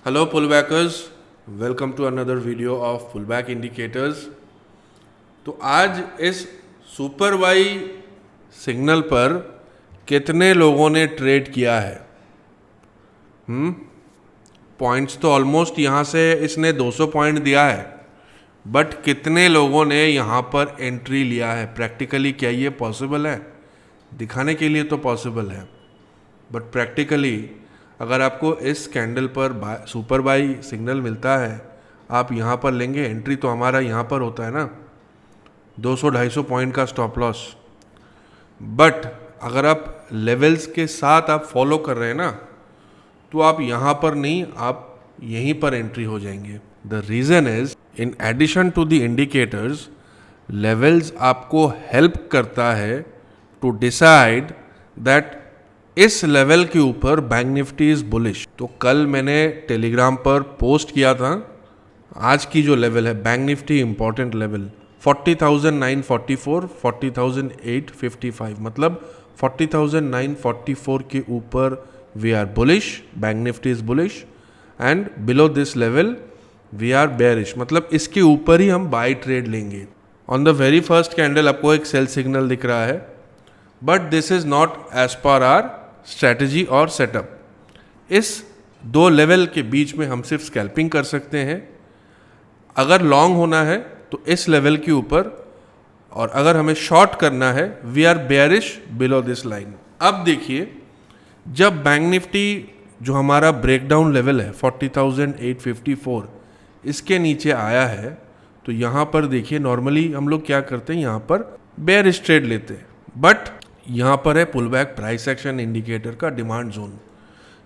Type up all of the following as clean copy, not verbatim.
Hello pullbackers, welcome to another video of pullback indicators. तो आज इस सुपर बाई सिग्नल पर कितने लोगों ने ट्रेड किया है? पॉइंट्स तो ऑलमोस्ट यहाँ से इसने 200 पॉइंट दिया है, बट कितने लोगों ने यहाँ पर एंट्री लिया है? प्रैक्टिकली क्या ये पॉसिबल है? दिखाने के लिए तो पॉसिबल है, बट प्रैक्टिकली अगर आपको इस कैंडल पर सुपर बाई सिग्नल मिलता है, आप यहाँ पर लेंगे एंट्री? तो हमारा यहाँ पर होता है ना 200-250 पॉइंट का स्टॉप लॉस। बट अगर आप लेवल्स के साथ आप फॉलो कर रहे हैं ना, तो आप यहाँ पर नहीं, आप यहीं पर एंट्री हो जाएंगे। The reason is in addition to the indicators, levels आपको हेल्प करता है टू डिसाइड दैट इस लेवल के ऊपर बैंक निफ्टी इज बुलिश। तो कल मैंने टेलीग्राम पर पोस्ट किया था, आज की जो लेवल है बैंक निफ्टी इंपॉर्टेंट लेवल 40,944, 40,855, मतलब 40,944 के ऊपर we are bullish, bank Nifty is bullish, and below this level we are bearish, मतलब इसके ऊपर ही हम बाई ट्रेड लेंगे। On the very first candle आपको एक सेल सिग्नल दिख रहा है, but this is not as per our strategy और सेटअप। इस दो लेवल के बीच में हम सिर्फ स्कैल्पिंग कर सकते हैं। अगर लॉन्ग होना है तो इस लेवल के ऊपर, और अगर हमें शॉर्ट करना है we are bearish below this line. अब देखिए, जब बैंक निफ्टी जो हमारा ब्रेकडाउन लेवल है 40,854, इसके नीचे आया है, तो यहाँ पर देखिए नॉर्मली हम लोग क्या करते हैं, यहाँ पर बेयरिश ट्रेड लेते हैं। बट यहाँ पर है पुलबैक प्राइस एक्शन इंडिकेटर का डिमांड जोन।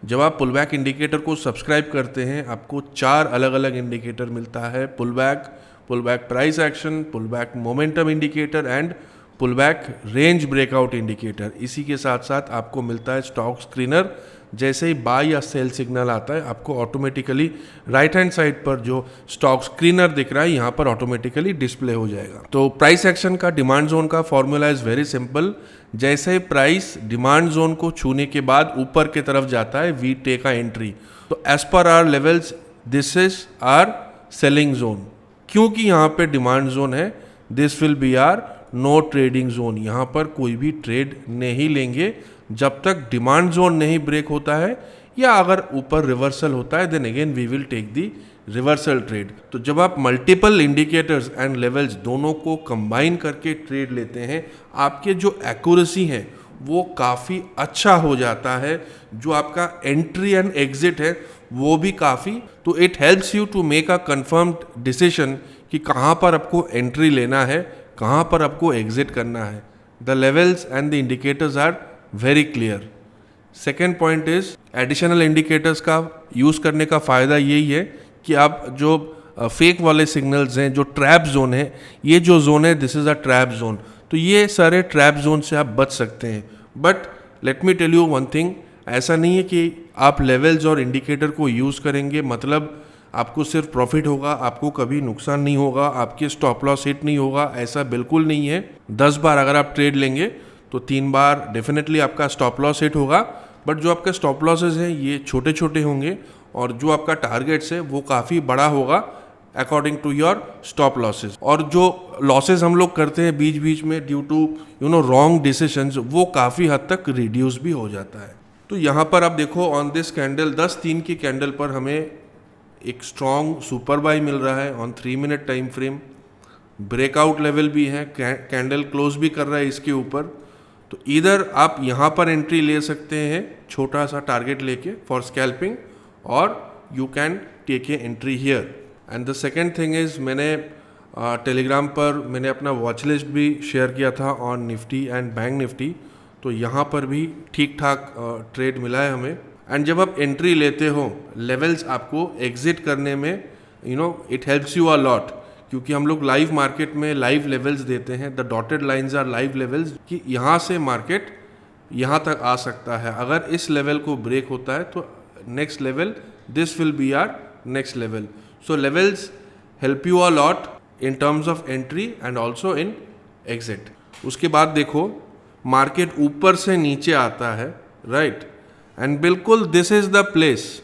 जब आप पुलबैक इंडिकेटर को सब्सक्राइब करते हैं, आपको 4 अलग अलग इंडिकेटर मिलता है: pullback price action, pullback momentum indicator and pullback range breakout indicator. इसी के साथ साथ आपको मिलता है स्टॉक स्क्रीनर। जैसे ही बाय या सेल सिग्नल आता है, आपको ऑटोमेटिकली राइट हैंड साइड पर जो स्टॉक स्क्रीनर दिख रहा है, यहाँ पर ऑटोमेटिकली डिस्प्ले हो जाएगा। तो प्राइस एक्शन का डिमांड जोन का फॉर्मूला इज वेरी सिंपल। जैसे ही प्राइस डिमांड जोन को छूने के बाद ऊपर की तरफ जाता है, वी टेक अ एंट्री। तो as per our levels this is our selling zone. क्योंकि यहाँ पे डिमांड जोन है, this will be our no trading zone. यहाँ पर कोई भी ट्रेड नहीं लेंगे जब तक डिमांड जोन नहीं ब्रेक होता है, या अगर ऊपर रिवर्सल होता है, then again we will take the reversal trade. तो जब आप मल्टीपल इंडिकेटर्स एंड लेवल्स दोनों को कंबाइन करके ट्रेड लेते हैं, आपके जो एक्यूरेसी है वो काफ़ी अच्छा हो जाता है। जो आपका एंट्री एंड एग्जिट है वो भी काफ़ी, तो it helps you to make a confirmed decision कि कहाँ पर आपको एंट्री लेना है, कहाँ पर आपको एग्जिट करना है। The levels and the indicators are very clear. Second point is additional indicators का यूज़ करने का फ़ायदा यही है कि आप जो फेक वाले सिग्नल्स हैं, जो ट्रैप जोन है, ये जो जोन है this is a trap zone, तो ये सारे ट्रैप जोन से आप बच सकते हैं। But let me tell you one thing, ऐसा नहीं है कि आप लेवल्स और इंडिकेटर को यूज़ करेंगे मतलब आपको सिर्फ प्रॉफिट होगा, आपको कभी नुकसान नहीं होगा, आपके स्टॉप लॉस हिट नहीं होगा, ऐसा बिल्कुल नहीं है। 10 बार अगर आप ट्रेड लेंगे तो 3 बार डेफिनेटली आपका स्टॉप लॉस हिट होगा, बट जो आपके स्टॉप लॉसेज हैं ये छोटे छोटे होंगे, और जो आपका टारगेट्स है वो काफ़ी बड़ा होगा according to your stop losses. और जो लॉसेज हम लोग करते हैं बीच बीच में ड्यू टू रॉन्ग डिसीजंस, वो काफ़ी हद तक रिड्यूस भी हो जाता है। तो यहाँ पर आप देखो ऑन दिस कैंडल 10-3 की कैंडल पर हमें एक स्ट्रॉन्ग सुपर बाई मिल रहा है on 3 minute time frame. Breakout level भी है, कैंडल क्लोज भी कर रहा है इसके ऊपर। तो इधर आप यहाँ पर एंट्री ले सकते हैं छोटा सा टारगेट लेके फॉर स्कैल्पिंग, और you can take a entry here. And the second thing is, मैंने टेलीग्राम पर मैंने अपना वॉच लिस्ट भी शेयर किया था on Nifty and bank Nifty. तो यहाँ पर भी ठीक ठाक ट्रेड मिला है हमें। एंड जब आप एंट्री लेते हो, लेवल्स आपको एग्जिट करने में it helps you a lot, क्योंकि हम लोग लाइव मार्केट में लाइव लेवल्स देते हैं। The dotted lines are live levels, कि यहाँ से मार्केट यहाँ तक आ सकता है। अगर इस लेवल को ब्रेक होता है तो next level, this will be our next level. So levels help you a lot in terms of entry and also in exit. उसके बाद देखो मार्केट ऊपर से नीचे आता है, राइट, एंड बिल्कुल दिस इज द प्लेस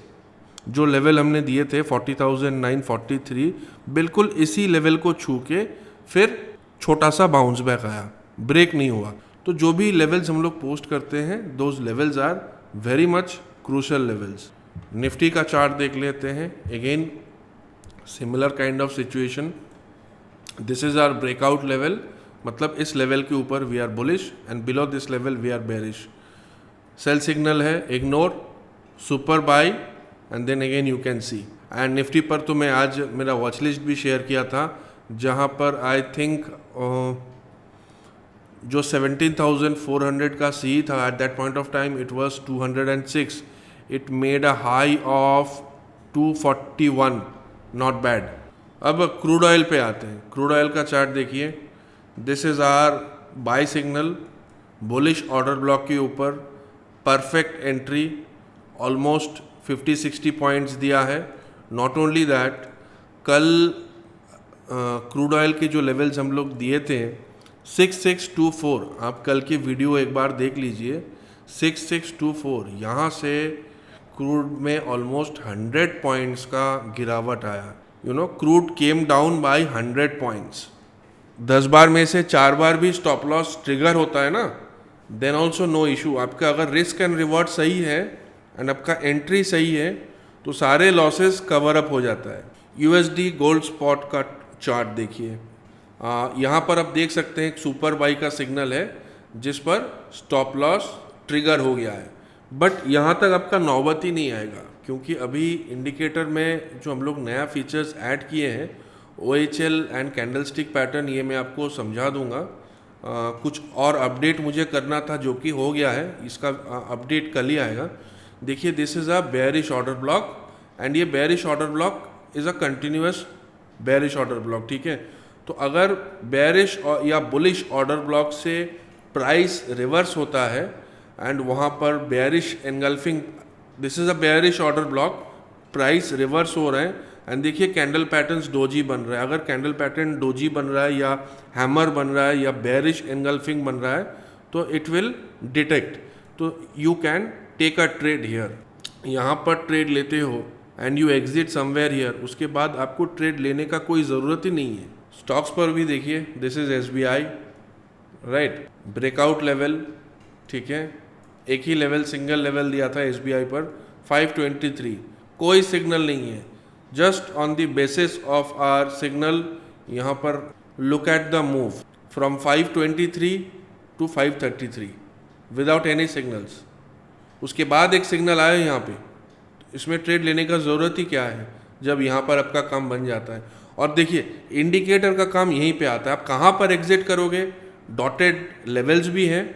जो लेवल हमने दिए थे 40,943, बिल्कुल इसी लेवल को छू के फिर छोटा सा बाउंस बैक आया, ब्रेक नहीं हुआ। तो जो भी लेवल्स हम लोग पोस्ट करते हैं, those levels are very much crucial levels. Nifty का चार्ट देख लेते हैं। Again similar kind of situation, this is our breakout level, मतलब इस लेवल के ऊपर we are bullish and below this level we are bearish. Sell signal है, ignore, super buy and then again you can see. And Nifty पर तो मैं आज मेरा वॉच लिस्ट भी शेयर किया था, जहाँ पर आई थिंक जो 17,400 का सी था at that point of time it was 206, it made a high of 241, not bad. अब क्रूड ऑयल पे आते हैं। क्रूड ऑयल का चार्ट देखिए, this is our buy signal, bullish order block के ऊपर, परफेक्ट एंट्री, ऑलमोस्ट 50-60 पॉइंट्स दिया है। नॉट ओनली दैट, कल क्रूड ऑयल के जो लेवल्स हम लोग दिए थे 6624, आप कल की वीडियो एक बार देख लीजिए, 6624, यहाँ से क्रूड में ऑलमोस्ट 100 पॉइंट्स का गिरावट आया। You know, crude came down by 100 points. 10 बार में से 4 बार भी स्टॉप लॉस ट्रिगर होता है ना, देन ऑल्सो नो इशू। आपका अगर रिस्क एंड रिवॉर्ड सही है एंड आपका एंट्री सही है तो सारे लॉसेस कवर अप हो जाता है। यूएसडी गोल्ड स्पॉट का चार्ट देखिए, यहाँ पर आप देख सकते हैं एक सुपर बाई का सिग्नल है जिस पर स्टॉप लॉस ट्रिगर हो गया है, बट यहाँ तक आपका नौबत ही नहीं आएगा, क्योंकि अभी इंडिकेटर में जो हम लोग नया फीचर्स ऐड किए हैं, OHL एंड कैंडलस्टिक पैटर्न, ये मैं आपको समझा दूंगा। कुछ और अपडेट मुझे करना था जो कि हो गया है, इसका अपडेट कल ही आएगा। देखिए, this is a bearish order block and ये bearish order block is a continuous bearish order block, ठीक है। तो अगर बेयरिश या बुलिश ऑर्डर ब्लॉक से प्राइस रिवर्स होता है एंड वहाँ पर bearish engulfing, this is a bearish order block, price reverse हो रहे हैं एंड देखिए कैंडल पैटर्न्स डोजी बन रहा है। अगर कैंडल पैटर्न डोजी बन रहा है या हैमर बन रहा है या बेयरिश एनगल्फिंग बन रहा है तो इट विल डिटेक्ट, तो you can take a trade here. यहाँ पर ट्रेड लेते हो and you exit somewhere here, उसके बाद आपको ट्रेड लेने का कोई ज़रूरत ही नहीं है। स्टॉक्स पर भी देखिए, this is SBI, right, breakout level, ठीक है। एक ही लेवल, सिंगल लेवल दिया था SBI पर 523, कोई सिग्नल नहीं है, just on the basis of our signal. यहाँ पर look at the move from 523 to 533 without any signals. उसके बाद एक सिग्नल आया यहाँ पे, इसमें ट्रेड लेने का ज़रूरत ही क्या है जब यहाँ पर आपका काम बन जाता है। और देखिए, इंडिकेटर का काम यहीं पे आता है, आप कहाँ पर एग्जिट करोगे, डॉटेड लेवल्स भी हैं,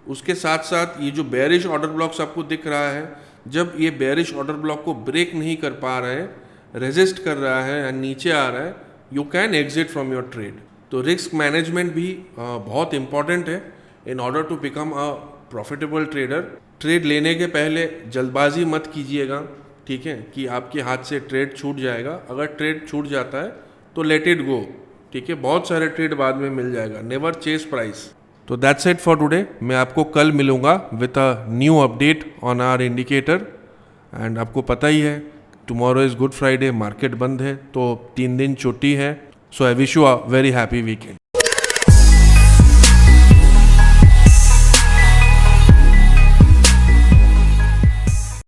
उसके साथ साथ ये जो बेयरिश ऑर्डर ब्लॉक्स आपको दिख रहा है, जब ये बेयरिश ऑर्डर ब्लॉक को ब्रेक नहीं कर पा रहे हैं, रेजिस्ट कर रहा है एंड नीचे आ रहा है, you can exit from your trade. तो रिस्क मैनेजमेंट भी बहुत इंपॉर्टेंट है in order to become a profitable trader. Trade लेने के पहले जल्दबाजी मत कीजिएगा, ठीक है, कि आपके हाथ से ट्रेड छूट जाएगा। अगर ट्रेड छूट जाता है तो लेट इट गो, ठीक है, बहुत सारे ट्रेड बाद में मिल जाएगा। Never chase price. तो दैट्स इट फॉर टुडे। मैं आपको कल मिलूंगा with a new update on our indicator. And आपको पता ही है tomorrow is Good Friday, market बंद है तो 3 दिन छुट्टी है। So I wish you a very happy weekend.